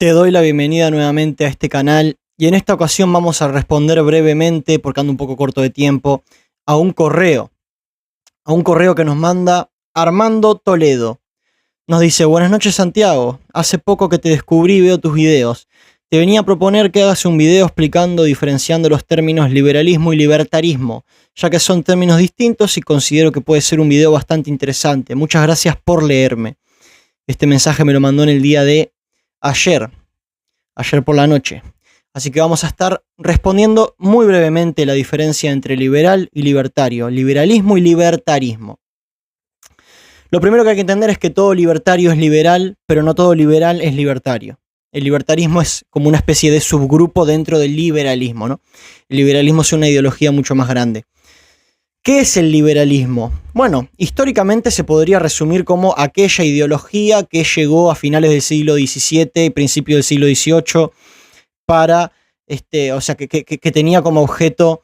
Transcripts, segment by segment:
Te doy la bienvenida nuevamente a este canal y en esta ocasión vamos a responder brevemente, porque ando un poco corto de tiempo, a un correo que nos manda Armando Toledo. Nos dice: buenas noches Santiago, hace poco que te descubrí y veo tus videos. Te venía a proponer que hagas un video explicando, diferenciando los términos liberalismo y libertarismo, ya que son términos distintos y considero que puede ser un video bastante interesante. Muchas gracias por leerme. Este mensaje me lo mandó en el día de ayer por la noche. Así que vamos a estar respondiendo muy brevemente la diferencia entre liberal y libertario, liberalismo y libertarismo. Lo primero que hay que entender es que todo libertario es liberal, pero no todo liberal es libertario. El libertarismo es como una especie de subgrupo dentro del liberalismo, ¿no? El liberalismo es una ideología mucho más grande. ¿Qué es el liberalismo? Bueno, históricamente se podría resumir como aquella ideología que llegó a finales del siglo XVII y principios del siglo XVIII para, que tenía como objeto,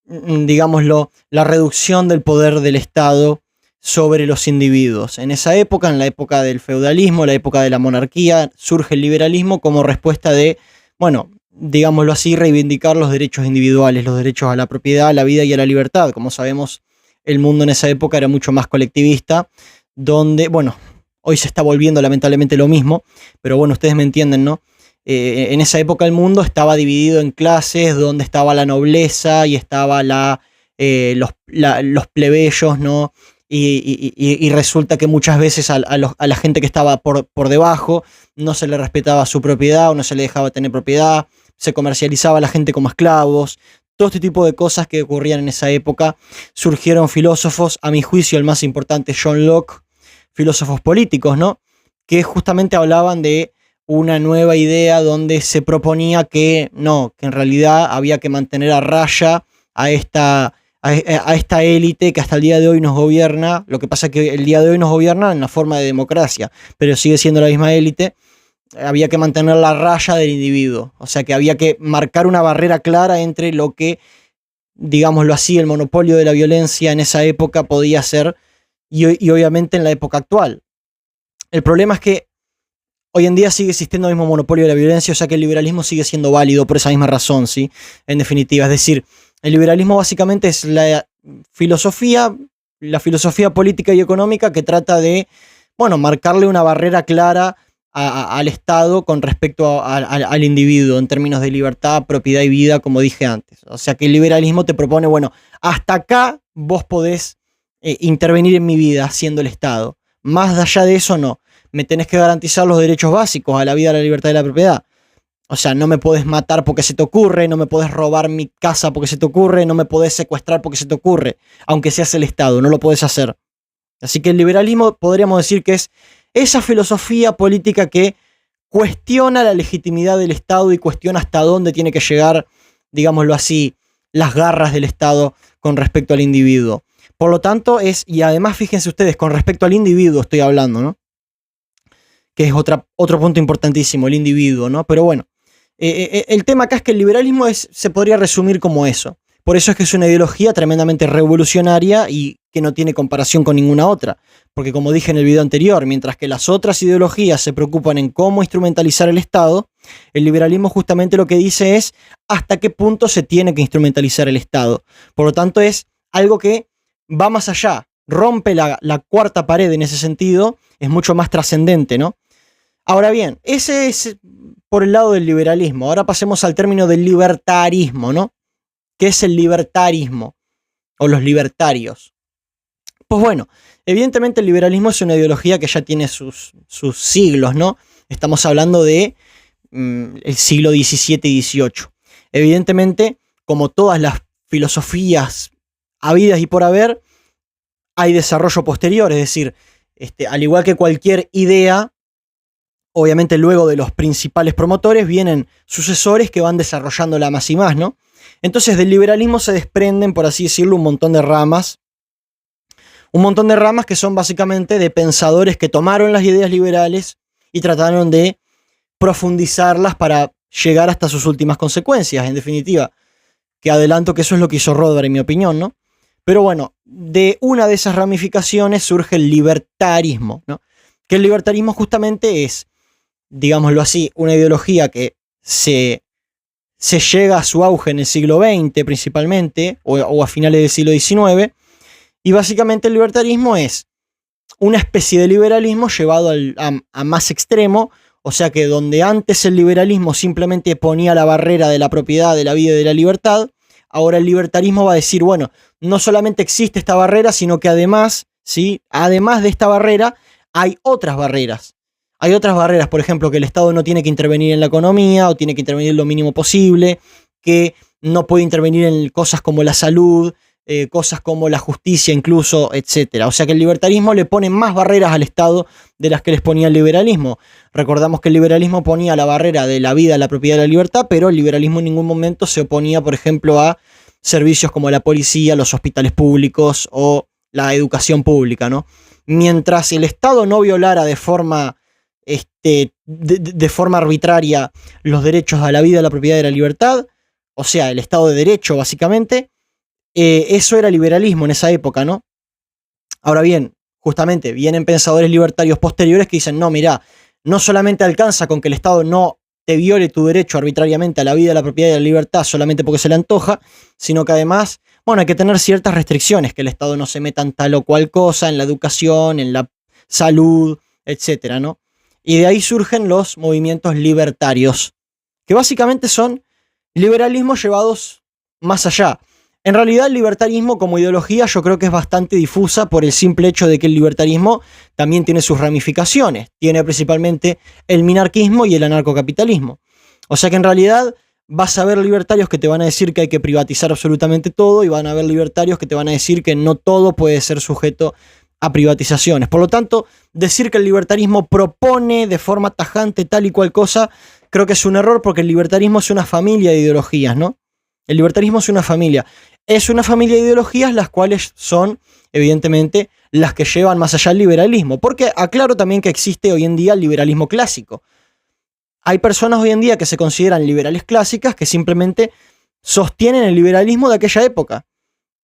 digámoslo, la reducción del poder del Estado sobre los individuos. En esa época, en la época del feudalismo, la época de la monarquía, surge el liberalismo como respuesta de, bueno, digámoslo así, reivindicar los derechos individuales, los derechos a la propiedad, a la vida y a la libertad. Como sabemos, el mundo en esa época era mucho más colectivista, donde, bueno, hoy se está volviendo lamentablemente lo mismo, pero bueno, ustedes me entienden, ¿no? En esa época el mundo estaba dividido en clases, donde estaba la nobleza y estaba los plebeyos, ¿no? Y resulta que muchas veces a la gente que estaba por debajo no se le respetaba su propiedad o no se le dejaba tener propiedad, se comercializaba a la gente como esclavos. Todo este tipo de cosas que ocurrían en esa época. Surgieron filósofos, a mi juicio el más importante John Locke, filósofos políticos, ¿no? Que justamente hablaban de una nueva idea donde se proponía que no, que en realidad había que mantener a raya a esta élite que hasta el día de hoy nos gobierna. Lo que pasa es que el día de hoy nos gobierna en la forma de democracia, pero sigue siendo la misma élite. Había que mantener la raya del individuo, o sea que había que marcar una barrera clara entre lo que, digámoslo así, el monopolio de la violencia en esa época podía ser y obviamente en la época actual. El problema es que hoy en día sigue existiendo el mismo monopolio de la violencia, o sea que el liberalismo sigue siendo válido por esa misma razón, ¿sí? En definitiva, es decir, el liberalismo básicamente es la filosofía política y económica que trata de, bueno, marcarle una barrera clara al Estado con respecto al individuo en términos de libertad, propiedad y vida, como dije antes. O sea que el liberalismo te propone, bueno, hasta acá vos podés intervenir en mi vida siendo el Estado. Más allá de eso no. Me tenés que garantizar los derechos básicos a la vida, a la libertad y a la propiedad. O sea, no me podés matar porque se te ocurre, no me podés robar mi casa porque se te ocurre, no me podés secuestrar porque se te ocurre, aunque seas el Estado, no lo podés hacer. Así que el liberalismo podríamos decir que es esa filosofía política que cuestiona la legitimidad del Estado y cuestiona hasta dónde tiene que llegar, digámoslo así, las garras del Estado con respecto al individuo. Por lo tanto y además fíjense ustedes, con respecto al individuo estoy hablando, ¿no? Que es otro punto importantísimo, el individuo, ¿no? Pero bueno, el tema acá es que el liberalismo se podría resumir como eso. Por eso es que es una ideología tremendamente revolucionaria y que no tiene comparación con ninguna otra. Porque como dije en el video anterior, mientras que las otras ideologías se preocupan en cómo instrumentalizar el Estado, el liberalismo justamente lo que dice es hasta qué punto se tiene que instrumentalizar el Estado. Por lo tanto es algo que va más allá, rompe la cuarta pared en ese sentido, es mucho más trascendente, ¿no? Ahora bien, ese es por el lado del liberalismo. Ahora pasemos al término del libertarismo, ¿no? ¿Qué es el libertarismo? O los libertarios. Pues bueno, evidentemente el liberalismo es una ideología que ya tiene sus siglos, ¿no? Estamos hablando de el siglo XVII y XVIII. Evidentemente, como todas las filosofías habidas y por haber, hay desarrollo posterior, es decir, al igual que cualquier idea, obviamente luego de los principales promotores vienen sucesores que van desarrollándola más y más, ¿no? Entonces del liberalismo se desprenden, por así decirlo, un montón de ramas que son básicamente de pensadores que tomaron las ideas liberales y trataron de profundizarlas para llegar hasta sus últimas consecuencias, en definitiva, que adelanto que eso es lo que hizo Rothbard, en mi opinión, ¿no? Pero bueno, de una de esas ramificaciones surge el libertarismo, ¿no? Que el libertarismo justamente es, digámoslo así, una ideología que se llega a su auge en el siglo XX principalmente, o a finales del siglo XIX, y básicamente el libertarismo es una especie de liberalismo llevado a más extremo, o sea que donde antes el liberalismo simplemente ponía la barrera de la propiedad, de la vida y de la libertad, ahora el libertarismo va a decir, bueno, no solamente existe esta barrera, sino que además, ¿sí? Además de esta barrera, hay otras barreras. Hay otras barreras, por ejemplo, que el Estado no tiene que intervenir en la economía o tiene que intervenir lo mínimo posible, que no puede intervenir en cosas como la salud, cosas como la justicia incluso, etcétera. O sea que el libertarismo le pone más barreras al Estado de las que les ponía el liberalismo. Recordamos que el liberalismo ponía la barrera de la vida, la propiedad y la libertad, pero el liberalismo en ningún momento se oponía, por ejemplo, a servicios como la policía, los hospitales públicos o la educación pública, ¿no? Mientras el Estado no violara de forma arbitraria los derechos a la vida, a la propiedad y a la libertad, o sea, el Estado de Derecho básicamente, eso era liberalismo en esa época, ¿no? Ahora bien, justamente vienen pensadores libertarios posteriores que dicen, no, mirá, no solamente alcanza con que el Estado no te viole tu derecho arbitrariamente a la vida, a la propiedad y a la libertad solamente porque se le antoja, sino que además, bueno, hay que tener ciertas restricciones, que el Estado no se meta en tal o cual cosa, en la educación, en la salud, etcétera, ¿no? Y de ahí surgen los movimientos libertarios, que básicamente son liberalismos llevados más allá. En realidad el libertarismo como ideología yo creo que es bastante difusa por el simple hecho de que el libertarismo también tiene sus ramificaciones. Tiene principalmente el minarquismo y el anarcocapitalismo. O sea que en realidad vas a ver libertarios que te van a decir que hay que privatizar absolutamente todo y van a ver libertarios que te van a decir que no todo puede ser sujeto a privatizaciones. Por lo tanto, decir que el libertarismo propone de forma tajante tal y cual cosa, creo que es un error porque el libertarismo es una familia de ideologías, ¿no? El libertarismo es una familia. Es una familia de ideologías las cuales son, evidentemente, las que llevan más allá el liberalismo. Porque aclaro también que existe hoy en día el liberalismo clásico. Hay personas hoy en día que se consideran liberales clásicas que simplemente sostienen el liberalismo de aquella época.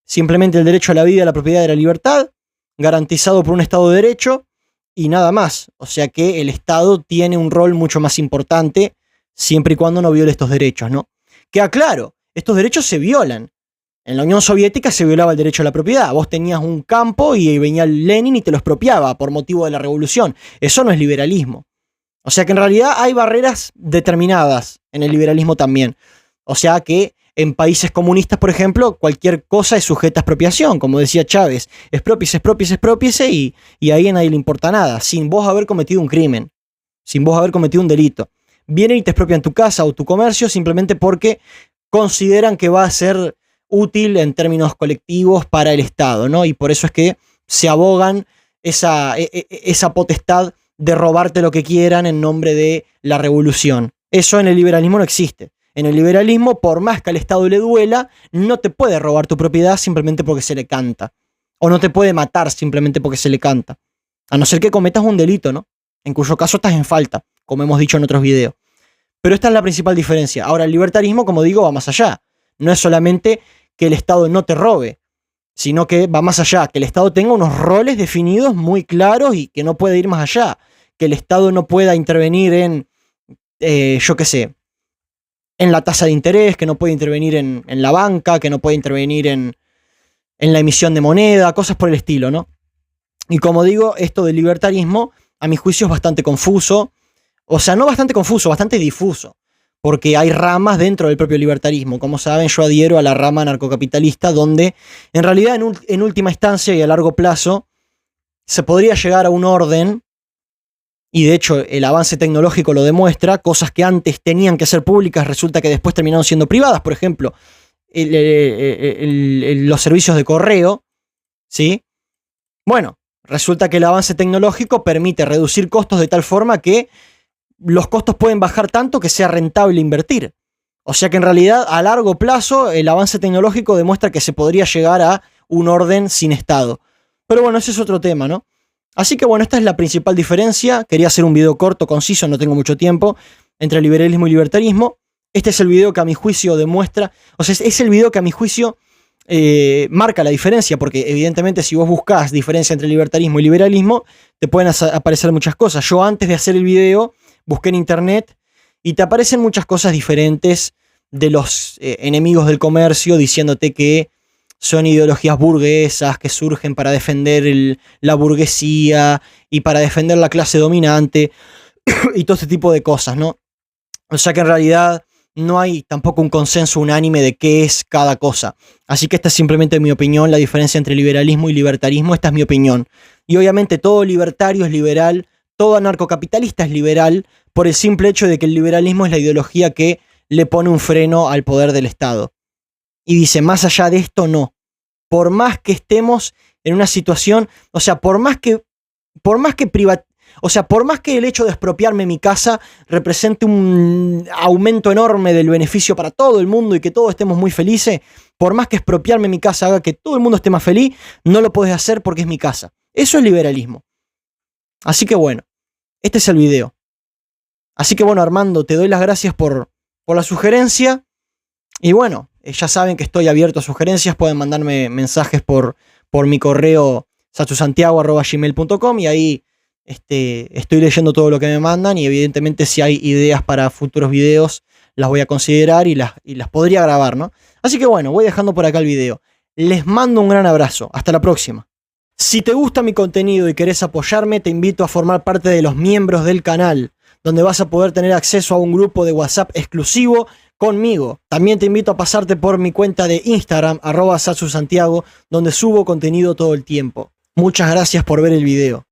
Simplemente el derecho a la vida, a la propiedad y a la libertad, garantizado por un Estado de Derecho y nada más. O sea que el Estado tiene un rol mucho más importante siempre y cuando no viole estos derechos, ¿no? Que aclaro, estos derechos se violan. En la Unión Soviética se violaba el derecho a la propiedad. Vos tenías un campo y venía Lenin y te lo expropiaba por motivo de la revolución. Eso no es liberalismo. O sea que en realidad hay barreras determinadas en el liberalismo también. O sea que en países comunistas, por ejemplo, cualquier cosa es sujeta a expropiación. Como decía Chávez, expropiese, expropiese, expropiese y ahí a nadie le importa nada. Sin vos haber cometido un crimen. Sin vos haber cometido un delito. Vienen y te expropian tu casa o tu comercio simplemente porque consideran que va a ser útil en términos colectivos para el Estado, ¿no? Y por eso es que se abogan esa potestad de robarte lo que quieran en nombre de la revolución. Eso en el liberalismo no existe. En el liberalismo, por más que al Estado le duela, no te puede robar tu propiedad simplemente porque se le canta. O no te puede matar simplemente porque se le canta. A no ser que cometas un delito, ¿no? En cuyo caso estás en falta, como hemos dicho en otros videos. Pero esta es la principal diferencia. Ahora, el libertarismo, como digo, va más allá. No es solamente que el Estado no te robe, sino que va más allá, que el Estado tenga unos roles definidos muy claros y que no puede ir más allá. Que el Estado no pueda intervenir en, yo qué sé, en la tasa de interés, que no puede intervenir en la banca, que no puede intervenir en la emisión de moneda, cosas por el estilo, ¿no? Y como digo, esto del libertarismo, a mi juicio, es bastante confuso. O sea, no bastante confuso, bastante difuso. Porque hay ramas dentro del propio libertarismo. Como saben, yo adhiero a la rama anarcocapitalista, donde en realidad en última instancia y a largo plazo se podría llegar a un orden, y de hecho el avance tecnológico lo demuestra, cosas que antes tenían que ser públicas resulta que después terminaron siendo privadas. Por ejemplo, los servicios de correo, ¿sí? Bueno, resulta que el avance tecnológico permite reducir costos de tal forma que los costos pueden bajar tanto que sea rentable invertir. O sea que en realidad a largo plazo el avance tecnológico demuestra que se podría llegar a un orden sin Estado. Pero bueno, ese es otro tema, ¿no? Así que bueno, esta es la principal diferencia. Quería hacer un video corto, conciso, no tengo mucho tiempo, entre liberalismo y libertarismo. Este es el video que a mi juicio demuestra, o sea, es el video que a mi juicio marca la diferencia, porque evidentemente si vos buscás diferencia entre libertarismo y liberalismo, te pueden aparecer muchas cosas. Yo antes de hacer el video busqué en internet y te aparecen muchas cosas diferentes de los enemigos del comercio diciéndote que son ideologías burguesas que surgen para defender la burguesía y para defender la clase dominante y todo este tipo de cosas, ¿no? O sea que en realidad no hay tampoco un consenso unánime de qué es cada cosa. Así que esta es simplemente mi opinión, la diferencia entre liberalismo y libertarismo, esta es mi opinión. Y obviamente todo libertario es liberal, todo anarcocapitalista es liberal, por el simple hecho de que el liberalismo es la ideología que le pone un freno al poder del Estado. Y dice, más allá de esto, no. Por más que estemos en una situación, o sea, por más que el hecho de expropiarme mi casa represente un aumento enorme del beneficio para todo el mundo y que todos estemos muy felices, por más que expropiarme mi casa haga que todo el mundo esté más feliz, no lo podés hacer porque es mi casa. Eso es liberalismo. Así que bueno, este es el video. Así que bueno, Armando, te doy las gracias por la sugerencia. Y bueno, ya saben que estoy abierto a sugerencias. Pueden mandarme mensajes por mi correo satsusantiago@gmail.com y ahí estoy leyendo todo lo que me mandan. Y evidentemente si hay ideas para futuros videos, las voy a considerar y las podría grabar, ¿no? Así que bueno, voy dejando por acá el video. Les mando un gran abrazo. Hasta la próxima. Si te gusta mi contenido y querés apoyarme, te invito a formar parte de los miembros del canal, donde vas a poder tener acceso a un grupo de WhatsApp exclusivo conmigo. También te invito a pasarte por mi cuenta de Instagram, @satsusantiago, donde subo contenido todo el tiempo. Muchas gracias por ver el video.